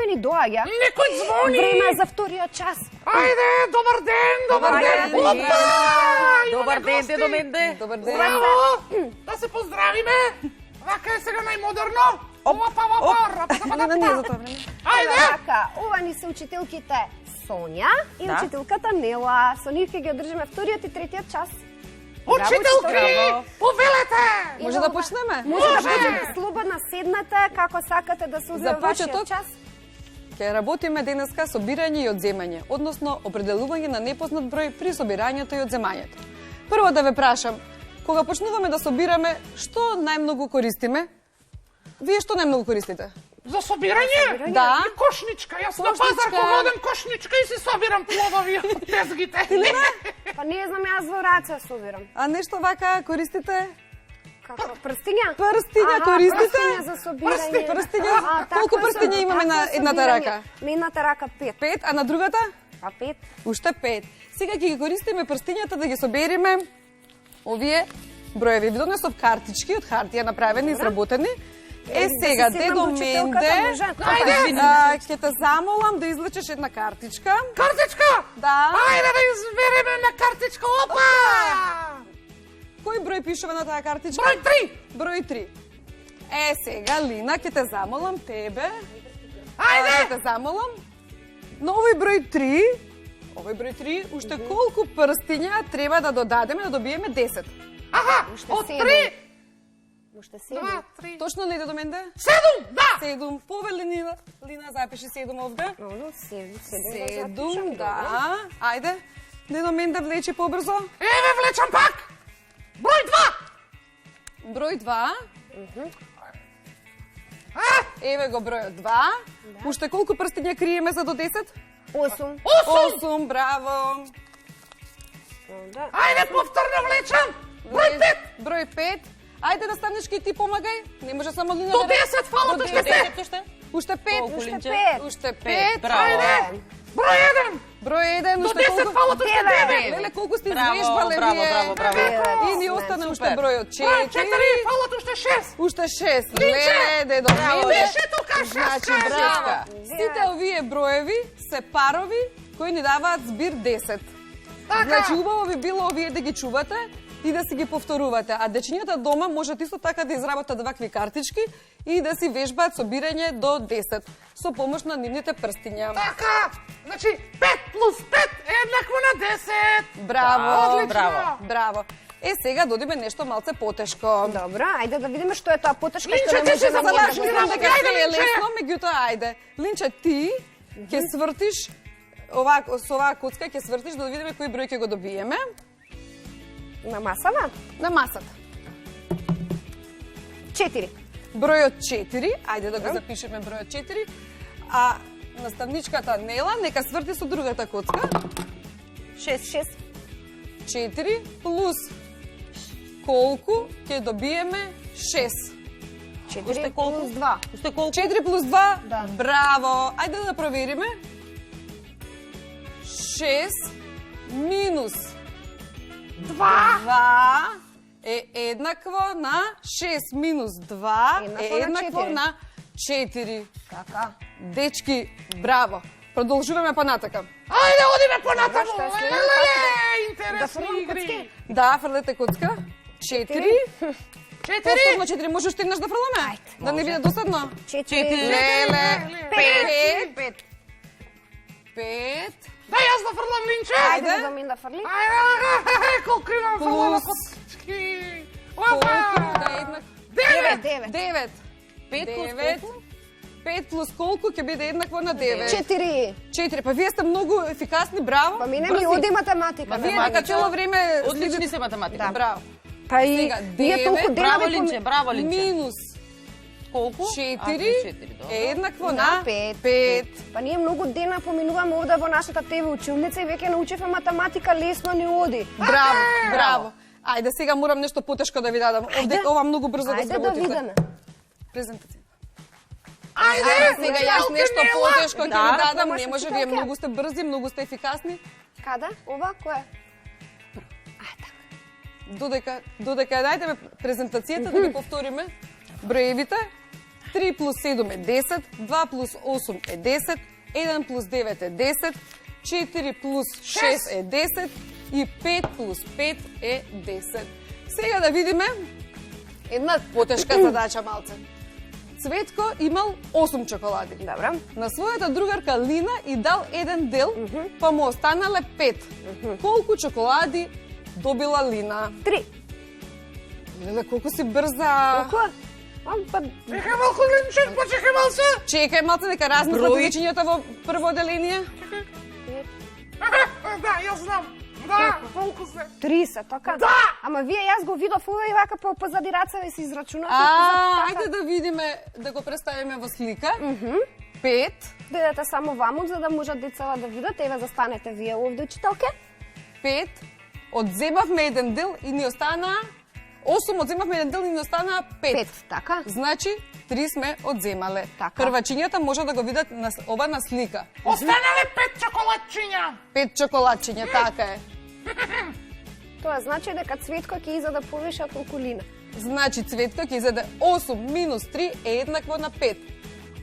ни доаѓа. Некој звони. Време е за вториот час. Ајде, добар ден, добар ден. Опа! Добар ден, дедо Менде. Добар ден. Браво! Да се поздравиме. Вака е сега најмодерно. Опа, Не, не за тоа време. Ајде! Така, ова ни се учителките Сонја и учителката Нела. Со нив ќе ги одржиме вториот и третиот час. Учителки, повелете! Може да почнеме? Може да почнеме. Слободно седнете, како сакате да се узме вашиот час. Ќе работиме денеска собирање и одземање, односно определување на непознат број при собирањето и одземањето. Прво да ве прашам, кога почнуваме да собираме, што најмногу користиме? Вие што најмногу користите? За собирање? Да. И кошничка. Јас на пазар водам кошничка и си собирам плодови од тезгите. Па не знам, јас во раце собирам. А нешто вака користите? Како прстиња? Прстиња користите? Прстиња за собирање. Прстиња? Колку прстиња имаме на едната рака? На едната рака 5. 5, а на другата? А 5. Уште 5. Сега ќе ги користиме прстињата да ги собериме овие броеви. Ви донесов картички од хартија направени, изработени. Сега, дедо Менде, ќе те замолам да извлечеш една картичка. Картичка? Да. Ајде да избереме на картичка. Опа! Кој број пишува на таа картичка? Број 3. Број 3. Сега, Лина, ќе те замолам тебе. Ајде! Ќе те замолам. На овој број 3, уште колку прстиња треба да додадеме да добиеме 10? Аха, од 3. Уште 2, 7. 3. Точно не иде до менде? 7, да! 7. Повели Лина, запиши 7 овде. 7, да. Ајде. Дедо Менде влечи побрзо. Еве влечам пак. Број 2. Број 2. Еве го бројот 2. Уште колку прстиња криеме за до 10? 8. 8, браво. Ајде повторно влечам. Број 5. Број 5. Ајде наставнички ти помагај. Не може само Лина До да... 10 фалат уште 5. Уште 5. Уште 5. Ајде. Број 1. Број 1, До уште 10 колку? фалат уште 9. Леле, колку сте извежбале вие. Браво. И ни остана уште бројот 4. Број 4, фалат уште 6. Уште 6. Леле, дедо Менде. Беше тука 6. Значи, браво. Сите овие броеви се парови кои ни даваат збир 10. Значи, убаво би било овие да ги чувате и да си ги повторувате. А дечињата дома можат исто така да изработат вакви картички и да си вежбаат собирање до 10 со помош на нивните прстиња. Така, значи 5 плюс 5 е еднакво на 10. Браво, Одлично. браво. Сега додиме нешто малце потешко. Добро, ајде да видиме што е тоа потешко што Линче, не ти може се да задаш, може Знам да дека Ајде, се е Линче. лесно, меѓутоа ајде. Линче, ти ќе свртиш со оваа коцка ќе свртиш да видиме кој број ќе го добиеме На масава? на масата. 4. Бројот 4, ајде да го запишеме бројот 4, а наставничката Нела нека сврти со другата коцка. 6. 4 плюс колку ќе добиеме 6. 4 плюс 2. Уште колку? 4 плюс 2? Да. Браво! Ајде да провериме. 6 минус 2 е еднакво на 6 минус 2 е еднакво на 4. Така. Дечки, браво! Продолжуваме понатака. Ајде, одиме понатаму. Добро, што е Леле, Да интересни фрлам игри. коцки? Да, фрлете коцка. 4. 4. Повторно 4. Можеш ти еднаш да фрламе? Да не биде досадно. 4. Леле. 5. 5. Да јас да фрлам, Линче. Ајде да ми да фрли. Ајде, колку имам фрлама Плюс. коцки. Колку Опа. да е еднак? 9. 9. 5 плюс 9. колку? 5 плюс колку ќе биде еднакво на 9? 4. 4. Па вие сте многу ефикасни, браво. Па мене Брзи. ми оди математика. Вие дека цело време Одлични се математика. Браво. Па и Сега, ние толку 9, денови Браво, Линче, браво, Линче. Минус Колку? 4 е еднакво на 5. 5. Па ние многу дена поминуваме овде во нашата ТВ училница и веќе научивме математика, лесно ни оди. Браво, браво. Ајде сега морам нешто потешко да ви дадам. Овде ова многу брзо го Ајде да сработите. видиме. Презентација. Ајде, Сега јас нешто потешко ќе Да, ви дадам, помош не може, учителке. вие многу сте брзи, многу сте ефикасни. Каде? Ова кој е? Додека дајте ме презентацијата да ги повториме броевите. 3 плюс 7 е 10, 2 плюс 8 е 10, 1 плюс 9 е 10, 4 плюс 6 е 10 и 5 плюс 5 е 10. Сега да видиме една потешка задача малце. Цветко имал 8 чоколади. Добро. На својата другарка Лина и дал еден дел, па му останале 5. Колку чоколади добила Лина? 3. Леле, колку си брза. Колку? Па Чекай малку, Ленчев, почекай малце. Чекај малце дека размислат Број. вечињата во прво оделение. Да, јас знам. Да, колку се? 30, така? Да! Ама вие јас го видов ова и вака по позади рацеве си израчунав. Ајде да видиме, да го представиме во слика. 5. Дојдете само ваму за да можат децата да видат. Еве застанете вие овде, учителке. 5. Одземавме еден дел и ни остана 8, одземавме еден дел и ни остана 5. 5, така? Значи 3 сме одземале. Така. Првачињата може да го видат на ова на слика. Останале 5 чоколадчиња. 5 чоколадчиња, така е. Тоа значи дека Цветко ќе изеде повише од околина. Значи Цветко ќе изеде 8 минус 3 е еднакво на 5.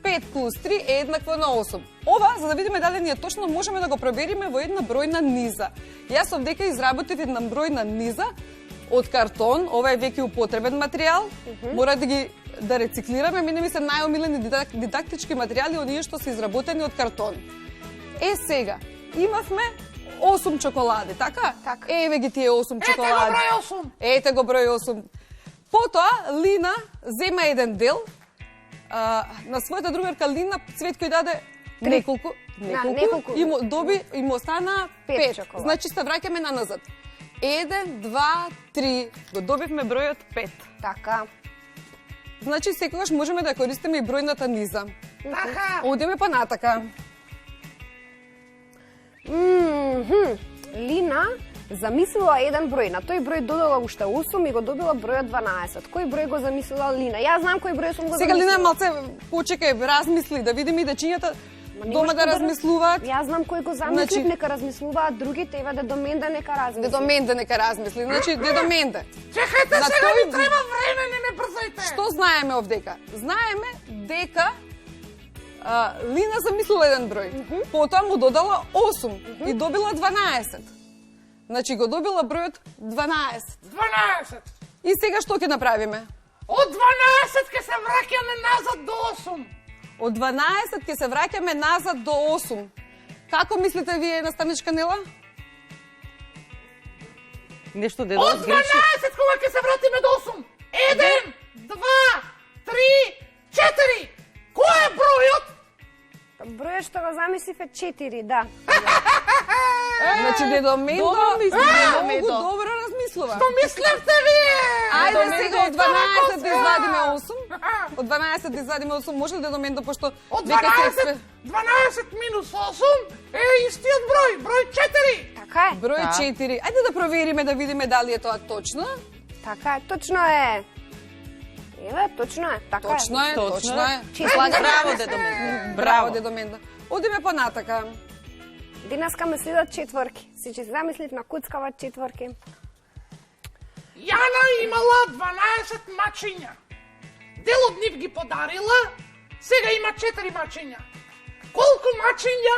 5 плюс 3 е еднакво на 8. Ова, за да видиме дали ни е точно, можеме да го провериме во една бројна низа. Јас овдека изработив една бројна низа од картон, ова е веќе употребен материјал. Мора да рециклираме, мене ми се најомилени дидактички материјали оние што се изработени од картон. сега, имавме 8 чоколади, така? Така. Еве ги тие 8 чоколади. Ете го број 8. Ете го број 8. Потоа, Лина зема еден дел, на својата другарка Лина Цветко ја даде неколку, неколку. И му остана 5 5. чоколади. Значи се враќаме на назад. 1, 2, 3. Го добивме бројот 5. Така. Значи секогаш можеме да користиме и бројната низа. Така. Одиме па натака. Лина замислила еден број. На тој број додала уште 8 и го добила бројот 12. Кој број го замислила Лина? Јас знам кој број сум го Сега замислила. Лина малце почекај, размисли, да видиме и дечињата дома да размислуваат. Јас знам кој го замислив, Значи- нека размислуваат другите, еве Дедо Менде нека размисли. Дедо Менде нека размисли. Значи, Дедо Менде. Чекајте, На сега тој- ми треба време, не ме брзајте. Што знаеме овдека? Знаеме дека Лина замислила еден број. Потоа му додала 8 и добила 12. Значи го добила бројот 12. 12. И сега што ќе направиме? Од 12 ќе се враќаме назад до 8. Од 12 ќе се враќаме назад до 8. Како мислите вие, наставничка Нела? Нешто дедо Од 12 кога ќе се вратиме до 8. 1, 2, 3, 4. Кој е бројот? Бројот што го замислив е 4, да. Значи Дедо Мендо Добро мисли, Дедо многу Мендо. добро размислува. Што мислевте вие? Ајде Дедо сега Мендо од 12 да е извадиме 8. Од 12 да извадиме 8. Може ли Дедо Мендо, пошто Од веќе 12, 12 минус 8 е истиот број, број 4. Така е. Број Да. 4. Ајде да провериме да видиме дали е тоа точно. Така е, точно е. Еве, точно е, така Точно е, Точно точно е. е. Чисто. Браво, Дедо Менде. Браво, Дедо Менда. Одиме понатака. Денеска ме следат четворки. Си замислив на куцкава четворки. Јана имала 12 мачиња. Дел од нив ги подарила, сега има 4 мачиња. Колку мачиња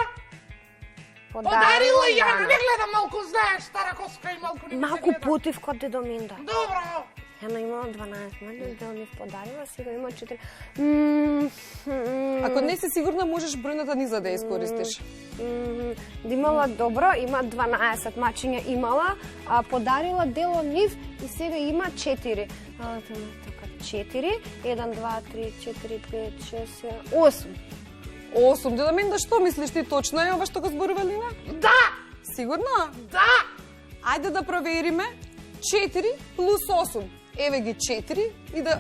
подарила Јана? Не гледам, малку знаеш, стара коска и малку не ми се Малку гледа. путив код Дедо Менда. Добро. Јана имала 12 мачиња, дел нив подарила, сега има 4. Ако не си сигурна, можеш бројната низа да ја искористиш. Да имала добро, има 12 мачиња имала, а подарила дел од нив и сега има 4. Така, 4, 1, 2, 3, 4, 5, 6, 7, 8. 8. Дедо Менда, што мислиш ти точно е ова што го зборува Лина? Да, Сигурно? да. Ајде да провериме. 4 плюс 8. Еве ги 4 и да...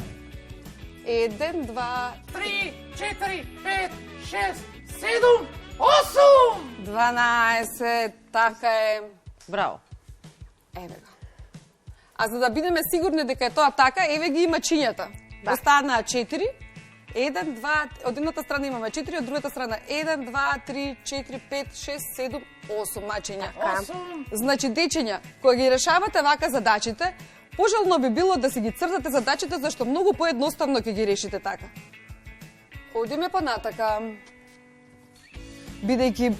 1, 2, 3, 4, 5, 6, 7, 8. 12. Така е. Браво. Еве го. А за да бидеме сигурни дека е тоа така, еве ги мачињата. Да. Останаа 4. 1, 2, од едната страна имаме 4, од другата страна 1, 2, 3, 4, 5, 6, 7, 8 мачиња. 8. Значи, дечиња, кога ги решавате вака задачите, пожелно би било да си ги цртате задачите, зашто многу поедноставно ќе ги решите така. Одиме понатака. Бидејќи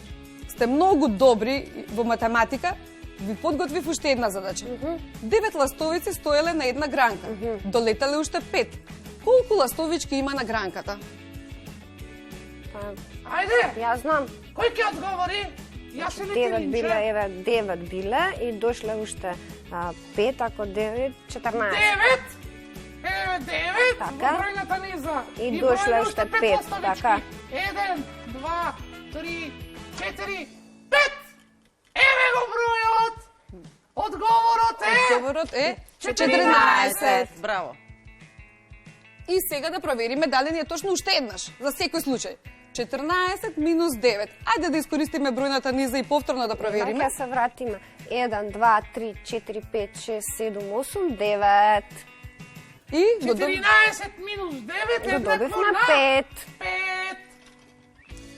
сте многу добри во математика, ви подготвив уште една задача. 9 ластовици стоеле на една гранка. Долетале уште 5. Колку ластовички има на гранката? Па, Ајде, јас знам. кој ќе одговори? Јас се 9 биле, летиринче. еве 9 биле и дошле уште 5, ако 9, 14. 9. Еве 9 во Така. бројната низа. И бројме дошле уште уште 5 пет, ластовички. така. 1, 2, 3, 4, 5. Еве го бројот. Одговорот е Одговорот е 14. Браво. И сега да провериме дали ни е точно уште еднаш, за секој случај. 14 минус 9. Ајде да искористиме бројната низа и повторно да провериме. Ќе се вратиме. 1, 2, 3, 4, 5, 6, 7, 8, 9. И го 14 минус 9 Го е добивме на 5. 5.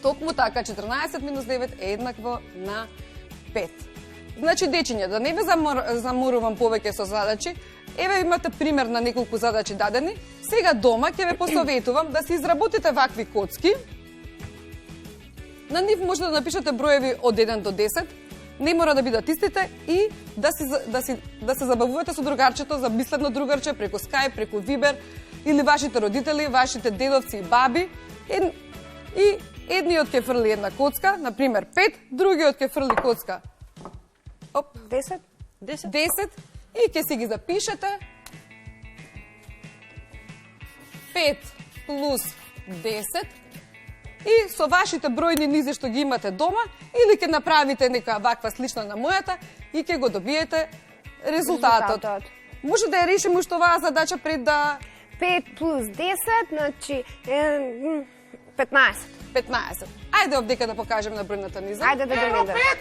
Токму така, 14 минус 9 е еднакво на 5. Значи, дечиња, да не ве заморувам повеќе со задачи, еве имате пример на неколку задачи дадени. Сега дома ќе ве посоветувам да си изработите вакви коцки. На нив може да напишете броеви од 1 до 10. Не мора да бидат истите и да се забавувате со другарчето, за мислено другарче, преку Skype, преку Viber, или вашите родители, вашите дедовци и баби. И едниот ќе фрли една коцка, например 5, другиот ќе фрли коцка 10. 10 и ќе си ги запишете. 5 плюс 10 и со вашите бројни низи што ги имате дома, или ќе направите нека ваква слична на мојата и ќе го добиете резултатот. Може да ја решиме уште оваа задача пред да 5 плюс 10, значи 15. 15. Ајде овдека да покажем на бројната низа. Ајде да Ево дојдеме. 5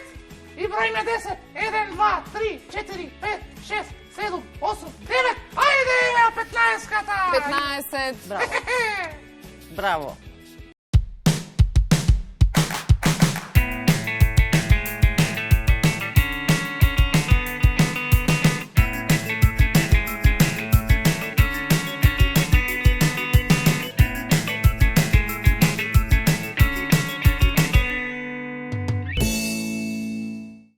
и бројме 10. 1, 2, 3, 4, 5, 6, 7, 8, 9. Ајде, 15-ката. 15. Браво. Браво.